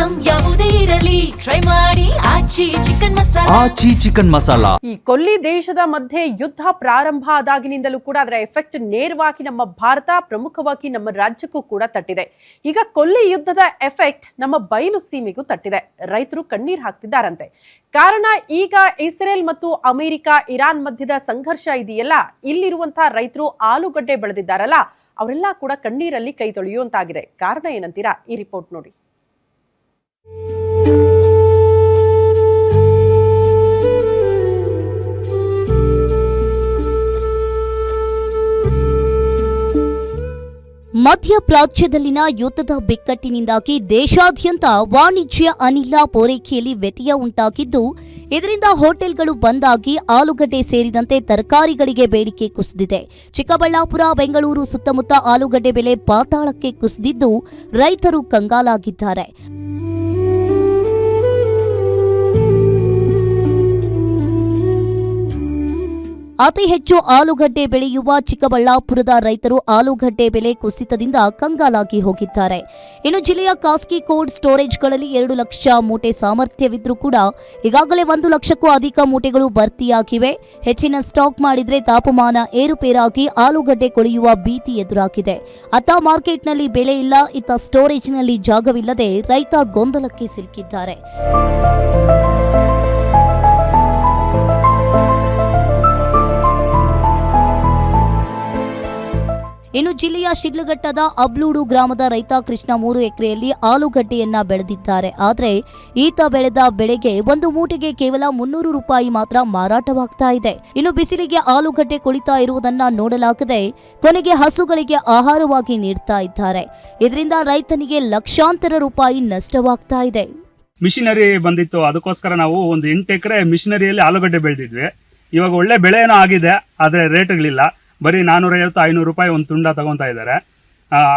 Item ಯಾವುದೇ ಇರಲಿ try ಮಾಡಿ ಆಚಿ ಚಿಕನ್ ಮಸಾಲಾ. ಈ ಕೊಲ್ಲಿ ದೇಶದ ಮಧ್ಯೆ ಯುದ್ಧ ಪ್ರಾರಂಭ ಆದಾಗಿನಿಂದಲೂ ಕೂಡ ಅದರ ಎಫೆಕ್ಟ್ ನೇರವಾಗಿ ನಮ್ಮ ಭಾರತ, ಪ್ರಮುಖವಾಗಿ ನಮ್ಮ ರಾಜ್ಯಕ್ಕೂ ಕೂಡ ತಟ್ಟಿದೆ. ಈಗ ಕೊಲ್ಲಿ ಯುದ್ಧದ ಎಫೆಕ್ಟ್ ನಮ್ಮ ಬಯಲು ಸೀಮೆಗೂ ತಟ್ಟಿದೆ. ರೈತರು ಕಣ್ಣೀರು ಹಾಕ್ತಿದ್ದಾರಂತೆ. ಕಾರಣ ಈಗ ಇಸ್ರೇಲ್ ಮತ್ತು ಅಮೆರಿಕ, ಇರಾನ್ ಮಧ್ಯದ ಸಂಘರ್ಷ ಇದೆಯಲ್ಲ, ಇಲ್ಲಿರುವಂತಹ ರೈತರು ಆಲೂಗಡ್ಡೆ ಬೆಳೆದಿದ್ದಾರಲ್ಲ, ಅವರೆಲ್ಲ ಕೂಡ ಕಣ್ಣೀರಲ್ಲಿ ಕೈ ತೊಳೆಯುವಂತಾಗಿದೆ. ಕಾರಣ ಏನಂತೀರಾ? ಈ ರಿಪೋರ್ಟ್ ನೋಡಿ. ಮಧ್ಯಪ್ರಾಚ್ಯದಲ್ಲಿನ ಯುದ್ಧದ ಬಿಕ್ಕಟ್ಟಿನಿಂದಾಗಿ ದೇಶಾದ್ಯಂತ ವಾಣಿಜ್ಯ ಅನಿಲ ಪೂರೈಕೆಯಲ್ಲಿ ವ್ಯತ್ಯಯ ಉಂಟಾಗಿದ್ದು, ಇದರಿಂದ ಹೋಟೆಲ್ಗಳು ಬಂದ್ ಆಗಿ ಆಲೂಗಡ್ಡೆ ಸೇರಿದಂತೆ ತರಕಾರಿಗಳಿಗೆ ಬೇಡಿಕೆ ಕುಸಿದಿದೆ. ಚಿಕ್ಕಬಳ್ಳಾಪುರ, ಬೆಂಗಳೂರು ಸುತ್ತಮುತ್ತ ಆಲೂಗಡ್ಡೆ ಬೆಲೆ ಪಾತಾಳಕ್ಕೆ ಕುಸಿದಿದ್ದು ರೈತರು ಕಂಗಾಲಾಗಿದ್ದಾರೆ. ಅತಿ ಹೆಚ್ಚು ಆಲೂಗಡ್ಡೆ ಬೆಳೆಯುವ ಚಿಕ್ಕಬಳ್ಳಾಪುರದ ರೈತರು ಆಲೂಗಡ್ಡೆ ಬೆಲೆ ಕುಸಿತದಿಂದ ಕಂಗಾಲಾಗಿ ಹೋಗಿದ್ದಾರೆ. ಇನ್ನು ಜಿಲ್ಲೆಯ ಖಾಸಗಿ ಕೋಲ್ಡ್ ಸ್ಟೋರೇಜ್ಗಳಲ್ಲಿ 2 ಲಕ್ಷ ಮೂಟೆ ಸಾಮರ್ಥ್ಯವಿದ್ರೂ ಕೂಡ ಈಗಾಗಲೇ 1 ಲಕ್ಷಕ್ಕೂ ಅಧಿಕ ಮೂಟೆಗಳು ಭರ್ತಿಯಾಗಿವೆ. ಹೆಚ್ಚಿನ ಸ್ಟಾಕ್ ಮಾಡಿದ್ರೆ ತಾಪಮಾನ ಏರುಪೇರಾಗಿ ಆಲೂಗಡ್ಡೆ ಕೊಳೆಯುವ ಭೀತಿ ಎದುರಾಗಿದೆ. ಅತ್ತ ಮಾರ್ಕೆಟ್ನಲ್ಲಿ ಬೆಲೆ ಇಲ್ಲ, ಇತ್ತ ಸ್ಟೋರೇಜ್ನಲ್ಲಿ ಜಾಗವಿಲ್ಲದೆ ರೈತ ಗೊಂದಲಕ್ಕೆ ಸಿಲುಕಿದ್ದಾರೆ. ಇನ್ನು ಜಿಲ್ಲೆಯ ಶಿಡ್ಲಘಟ್ಟದ ಅಬ್ಲೂಡು ಗ್ರಾಮದ ರೈತ ಕೃಷ್ಣ 3 ಎಕರೆಯಲ್ಲಿ ಆಲೂಗಡ್ಡೆಯನ್ನ ಬೆಳೆದಿದ್ದಾರೆ. ಆದರೆ ಈತ ಬೆಳೆದ ಬೆಳೆಗೆ 1 ಮೂಟೆಗೆ ಕೇವಲ 300 ರೂಪಾಯಿ ಮಾತ್ರ ಮಾರಾಟವಾಗ್ತಾ ಇದೆ. ಇನ್ನು ಬಿಸಿಲಿಗೆ ಆಲೂಗಡ್ಡೆ ಕುಳಿತಾ ಇರುವುದನ್ನ ನೋಡಲಾಗದೆ ಕೊನೆಗೆ ಹಸುಗಳಿಗೆ ಆಹಾರವಾಗಿ ನೀಡ್ತಾ ಇದ್ದಾರೆ. ಇದರಿಂದ ರೈತನಿಗೆ ಲಕ್ಷಾಂತರ ರೂಪಾಯಿ ನಷ್ಟವಾಗ್ತಾ ಇದೆ. ಮಿಷಿನರಿ ಬಂದಿತ್ತು, ಅದಕ್ಕೋಸ್ಕರ ನಾವು ಒಂದು 8 ಎಕರೆ ಮಿಷಿನರಿಯಲ್ಲಿ ಆಲೂಗಡ್ಡೆ ಬೆಳೆದಿದ್ವಿ. ಇವಾಗ ಒಳ್ಳೆ ಬೆಳೆ ಏನೋ ಆಗಿದೆ, ಆದರೆ ರೇಟ್ಗಳಿಲ್ಲ. ಬರೀ 450-500 ರೂಪಾಯಿ ಒಂದು ತುಂಡ ತಗೊತಾ ಇದ್ದಾರೆ.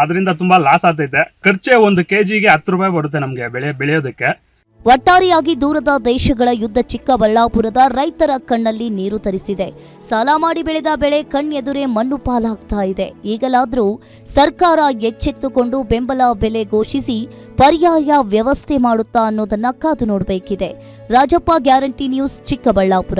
ಅದರಿಂದ ತುಂಬಾ ಲಾಸ್ ಆಗ್ತೈತೆ. ಖರ್ಚೆ 1 ಕೆಜಿಗೆ 10 ರೂಪಾಯಿ ಬರುತ್ತೆ ನಮಗೆ ಬೆಳೆಯೋದಕ್ಕೆ. ಒಟ್ಟಾರೆಯಾಗಿ ದೂರದ ದೇಶಗಳ ಯುದ್ಧ ಚಿಕ್ಕಬಳ್ಳಾಪುರದ ರೈತರ ಕಣ್ಣಲ್ಲಿ ನೀರು ತರಿಸಿದೆ. ಸಾಲ ಮಾಡಿ ಬೆಳೆದ ಬೆಳೆ ಕಣ್ಣೆದುರೇ ಮಣ್ಣು ಪಾಲಾಗ್ತಾ ಇದೆ. ಈಗಲಾದರೂ ಸರ್ಕಾರ ಎಚ್ಚೆತ್ತುಕೊಂಡು ಬೆಂಬಲ ಬೆಲೆ ಘೋಷಿಸಿ ಪರ್ಯಾಯ ವ್ಯವಸ್ಥೆ ಮಾಡುತ್ತಾ ಅನ್ನೋದನ್ನ ಕಾದು ನೋಡಬೇಕಿದೆ. Rajappa, guarantee news, Chikkaballapur.